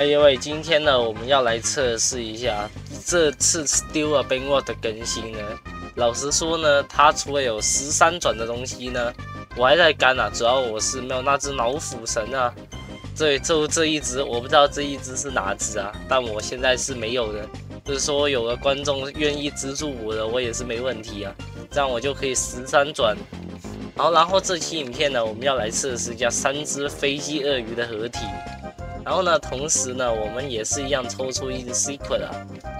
哎呦喂，今天呢，我们要来测试一下这次 Still a Bang World 的更新呢。老实说呢，它除了有13转的东西呢，我还在干啊，主要我是没有那只脑斧神啊。对，就这一只，我不知道这一只是哪只啊，但我现在是没有的。就是说，有的观众愿意资助我的，我也是没问题啊，这样我就可以13转。然后这期影片呢，我们要来测试一下3只飞机鳄鱼的合体。然后呢，同时呢，我们也是一样抽出一只 secret 啊。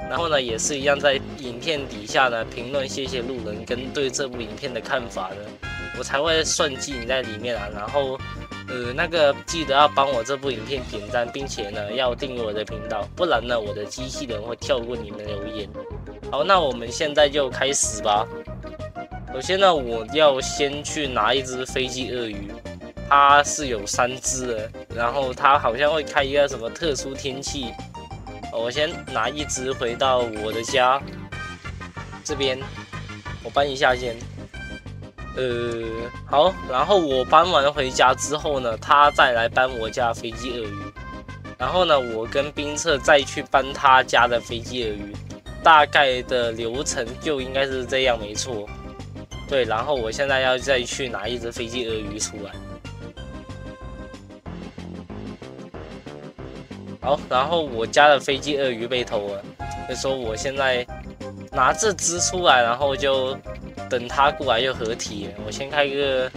然后呢，也是一样在影片底下呢评论谢谢路人跟对这部影片的看法呢，我才会算计你在里面啊。然后那个记得要帮我这部影片点赞，并且呢要订阅我的频道，不然呢我的机器人会跳过你们留言。好，那我们现在就开始吧。首先呢，我要先去拿一只飞机鳄鱼。它是有3只的，然后它好像会开一个什么特殊天气。我先拿一只回到我的家这边，我搬一下先。好，然后我搬完回家之后呢，他再来搬我家飞机鳄鱼，然后呢，我跟冰彻再去搬他家的飞机鳄鱼，大概的流程就应该是这样，没错。对，然后我现在要再去拿一只飞机鳄鱼出来。好，然后我家的飞机鳄鱼被偷了，所以说我现在拿这只出来，然后就等它过来就合体了。我先开个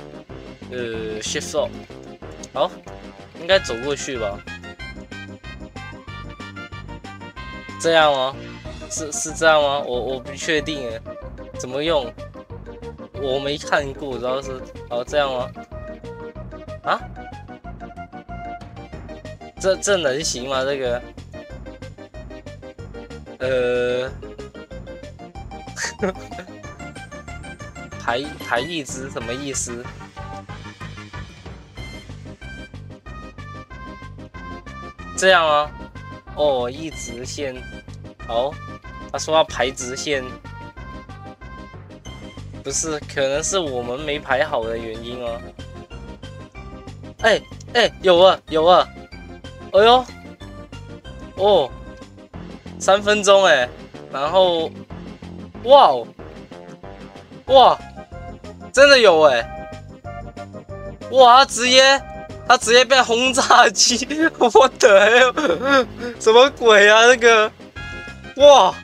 shift lock， 好，应该走过去吧？这样吗？是这样吗？我不确定诶，怎么用？我没看过，主要是这样吗？啊？这能行吗？这个，排一只什么意思？这样啊？哦，一直线。好，他说要排直线，不是，可能是我们没排好的原因哦。有啊。哎呦，哦，3分钟哎，然后，哇，真的有哎，哇，他直接变轰炸机，我的，什么鬼啊这个，哇，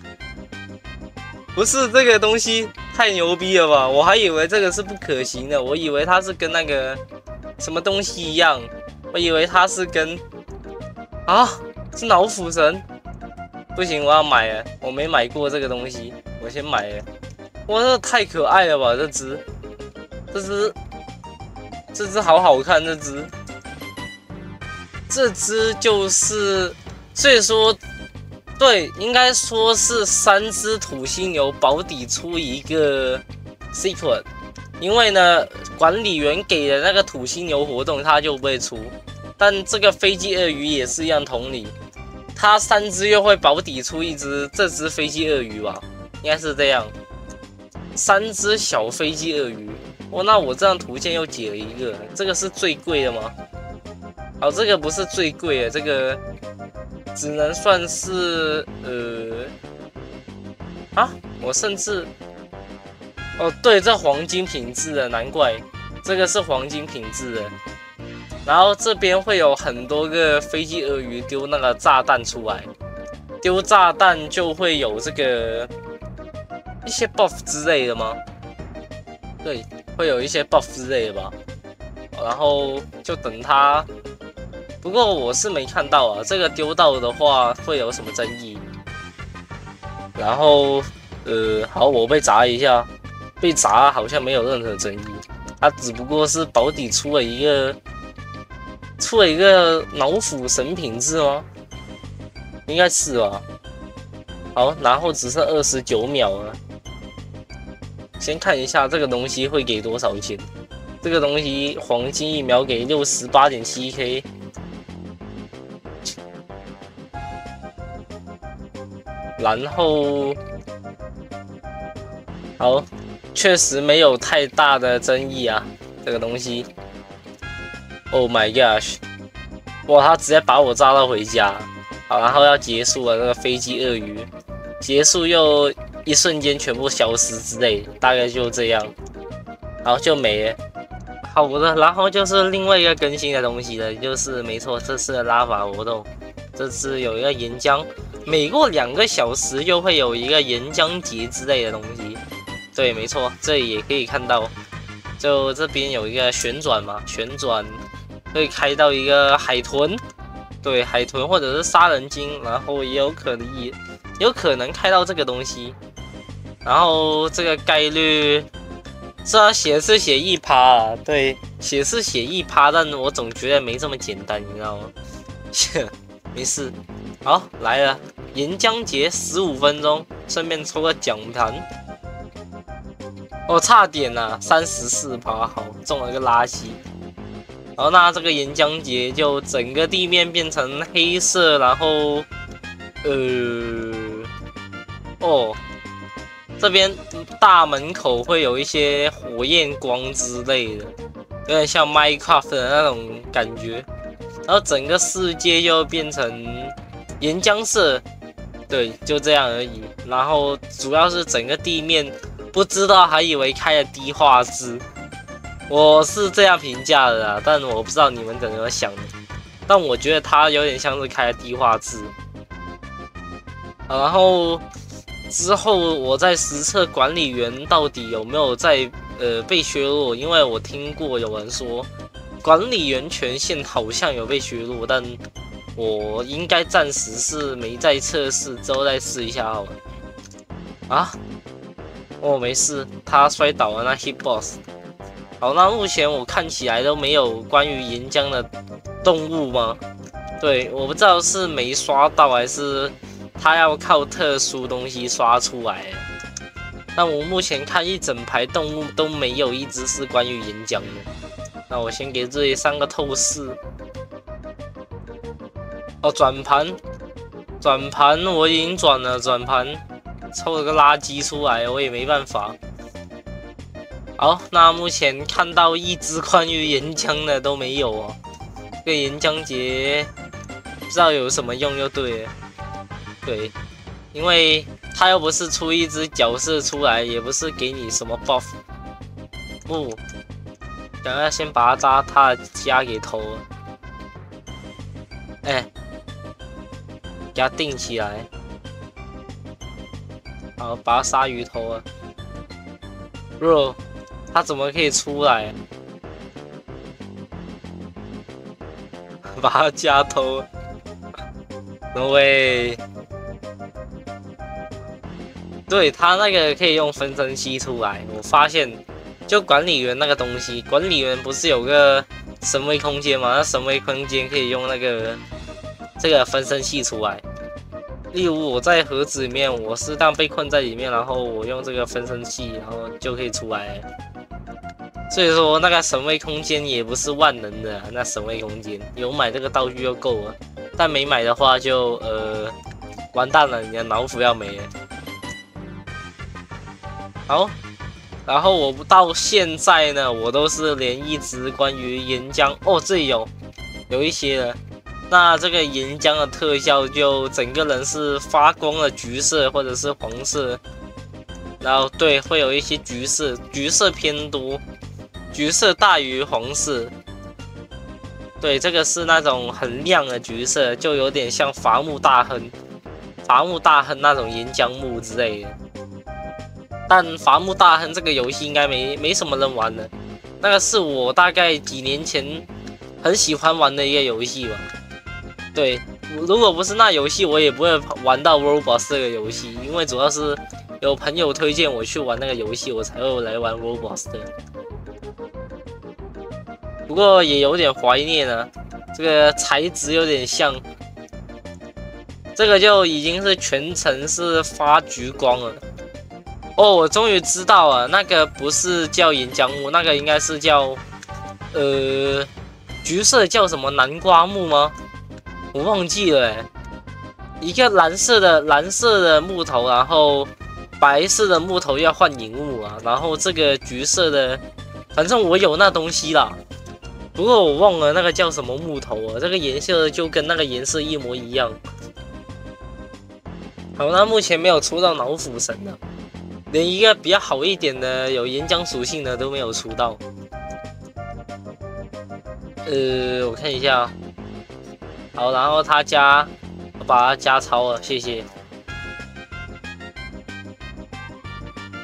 不是这个东西太牛逼了吧？我还以为这个是不可行的，我以为它是跟那个什么东西一样，我以为它是跟。是脑斧神，不行，我要买了，我没买过这个东西，我先买了。哇，这太可爱了吧！这只好好看，这只就是，所以说，对，应该说是3只土星牛保底出一个 secret， 因为呢，管理员给的那个土星牛活动它就不会出。但这个飞机鳄鱼也是一样同理，它3只又会保底出这只飞机鳄鱼吧，应该是这样。3只小飞机鳄鱼，那我这样图鉴又解了一个，这个是最贵的吗？好，这个不是最贵的，这个只能算是我甚至对，这黄金品质的，难怪这个是黄金品质的。然后这边会有很多个飞机鳄鱼丢那个炸弹出来，丢炸弹就会有这个一些 buff 之类的吗？对，会有一些 buff 之类的吧。然后就等它，不过我是没看到啊，这个丢到的话会有什么争议？然后好，我被砸一下，被砸好像没有任何争议，它只不过是保底出了一个脑斧神品质吗？应该是吧。好，然后只剩29秒了。先看一下这个东西会给多少钱。这个东西黄金1秒给68.7K。然后，好，确实没有太大的争议啊，这个东西。Oh my gosh！ 哇，他直接把我炸到回家。好，然后要结束了，那个飞机鳄鱼结束又一瞬间全部消失之类，大概就这样，然后就没了。好的，然后就是另外一个更新的东西了，就是没错，这次的拉法活动，这次有一个岩浆，每过2个小时又会有一个岩浆节之类的东西。对，没错，这里也可以看到，就这边有一个旋转嘛，旋转会开到一个海豚，对，海豚或者是杀人鲸，然后也有可能开到这个东西，然后这个概率。虽然写是写1%啊，对，写是写1%，但我总觉得没这么简单，你知道吗？没事，好来了，岩浆节15分钟，顺便抽个奖盘。哦，差点啊，34%，好，中了个垃圾。然后那这个岩浆节就整个地面变成黑色，然后哦。这边大门口会有一些火焰光之类的，有点像 Minecraft 的那种感觉。然后整个世界又变成岩浆色，对，就这样而已。然后主要是整个地面不知道还以为开了低画质，我是这样评价的啦，但我不知道你们怎么想的。但我觉得它有点像是开了低画质。然后。之后我在实测管理员到底有没有在被削弱，因为我听过有人说管理员权限好像有被削弱，但我应该暂时是没在测试，之后再试一下好了。啊，哦没事，他摔倒了那 hit boss。好，那目前我看起来都没有关于岩浆的动物吗？对，我不知道是没刷到还是。他要靠特殊东西刷出来，但我目前看一整排动物都没有一只是关于岩浆的。那我先给这里上个透视。哦，转盘我已经转了，转盘抽了个垃圾出来，我也没办法。好，那目前看到一只关于岩浆的都没有哦。这个岩浆节不知道有什么用就对了。对，因为他又不是出一只角色出来，也不是给你什么 buff。不，想要先把他的家给偷了。哎，给他定起来。好，把鲨鱼偷了。bro， 他怎么可以出来？把他家偷了。No way。对，他那个可以用分身器出来，我发现就管理员那个东西，管理员不是有个神威空间吗？那神威空间可以用那个这个分身器出来。例如我在盒子里面，我适当被困在里面，然后我用这个分身器，然后就可以出来。所以说那个神威空间也不是万能的，那神威空间有买这个道具就够了，但没买的话就完蛋了，你的脑斧要没了。好，然后我到现在呢，我都是连一只关于岩浆哦，这里有一些了。那这个岩浆的特效就整个人是发光的橘色或者是黄色，然后对，会有一些橘色，橘色偏多，橘色大于黄色。对，这个是那种很亮的橘色，就有点像伐木大亨那种岩浆木之类的。但伐木大亨这个游戏应该没什么人玩了，那个是我大概几年前很喜欢玩的一个游戏吧。对，如果不是那游戏，我也不会玩到 Roblox 这个游戏，因为主要是有朋友推荐我去玩那个游戏，我才会来玩 Roblox 的。不过也有点怀念啊，这个材质有点像，这个就已经是全程是发橘光了。哦，我终于知道了，那个不是叫岩浆木，那个应该是叫橘色叫什么南瓜木吗？我忘记了欸。一个蓝色的木头，然后白色的木头要换银木啊，然后这个橘色的，反正我有那东西啦。不过我忘了那个叫什么木头啊，这个颜色就跟那个颜色一模一样。好，那目前没有出到脑斧神的，连一个比较好一点的有岩浆属性的都没有出到。我看一下，好，然后他加，我把它加超了，谢谢。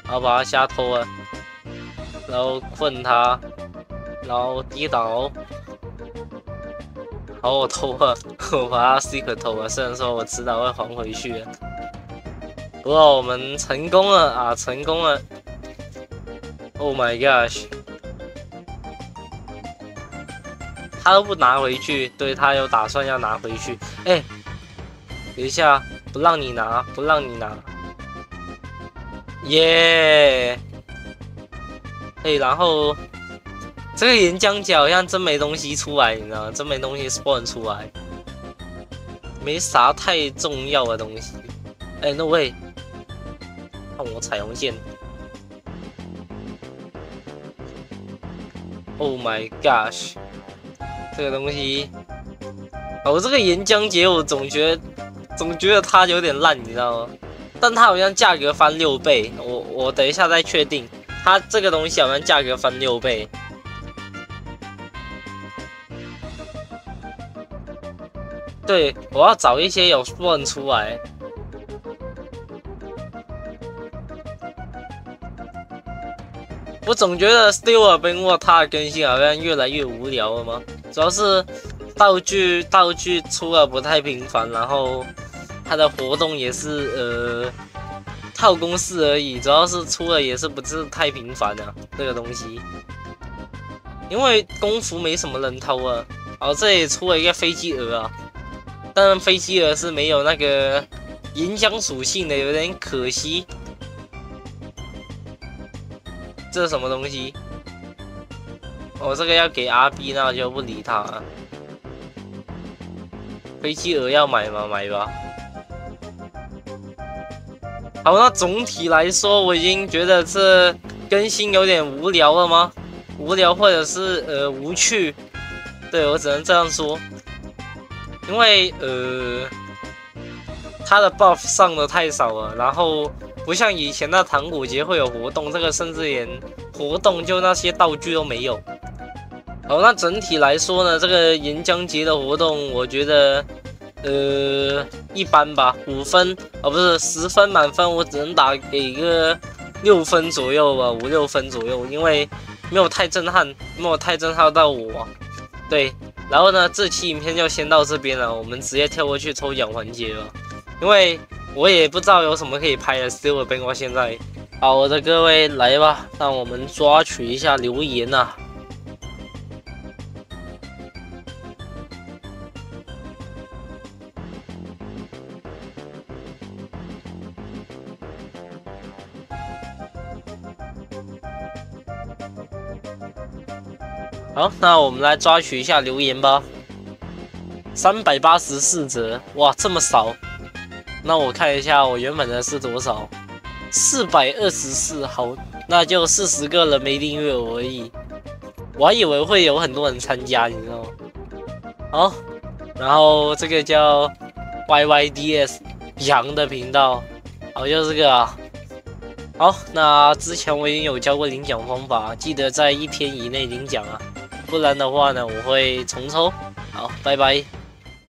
然后把它瞎偷了，然后困他，然后低倒。好，我偷了，我把他 secret 偷了，虽然说我迟早会还回去的。不过我们成功了啊，成功了 ！Oh my gosh！ 他都不拿回去，对他有打算要拿回去。哎，等一下，不让你拿，不让你拿。耶！哎，然后这个岩浆角好像真没东西出来，你知道吗？真没东西 spawn 出来，没啥太重要的东西。哎 ，no way！ 看我彩虹剑 ！Oh my gosh！ 这个东西，哦，这个岩浆节我总觉得它有点烂，你知道吗？但它好像价格翻6倍，我等一下再确定。它这个东西好像价格翻6倍。对，我要找一些有 spawn 出来。我总觉得 Still Ben War 它的更新好像越来越无聊了嘛，主要是道具出的不太频繁，然后它的活动也是套公式而已，主要是出的也是不是太频繁啊这个东西，因为功夫没什么人偷啊。然后这里出了一个飞机蛾啊，但飞机蛾是没有那个岩浆属性的，有点可惜。这是什么东西？我这个要给RB，那我就不理他了。飞机蛾要买吗？买吧。好，那总体来说，我已经觉得这更新有点无聊了吗？无聊或者是无趣，对我只能这样说。因为它的 buff 上的太少了，然后不像以前的糖果节会有活动，这个甚至连活动就那些道具都没有。好，那整体来说呢，这个岩浆节的活动，我觉得一般吧，5分哦，不是10分满分，我只能打给个6分左右吧，5、6分左右，因为没有太震撼，没有太震撼到我。对，然后呢，这期影片就先到这边了，我们直接跳过去抽奖环节了，因为我也不知道有什么可以拍的 ，Still Ben War现在。好的，各位来吧，让我们抓取一下留言啊。好，那我们来抓取一下留言吧。384则，哇，这么少。那我看一下，我原本的是多少？424，好，那就40个人没订阅我而已。我还以为会有很多人参加，你知道吗？好，然后这个叫 YYDS 羊的频道，好，就这个啊。好，那之前我已经有教过领奖方法，记得在1天以内领奖啊。不然的话呢，我会重抽。好，拜拜。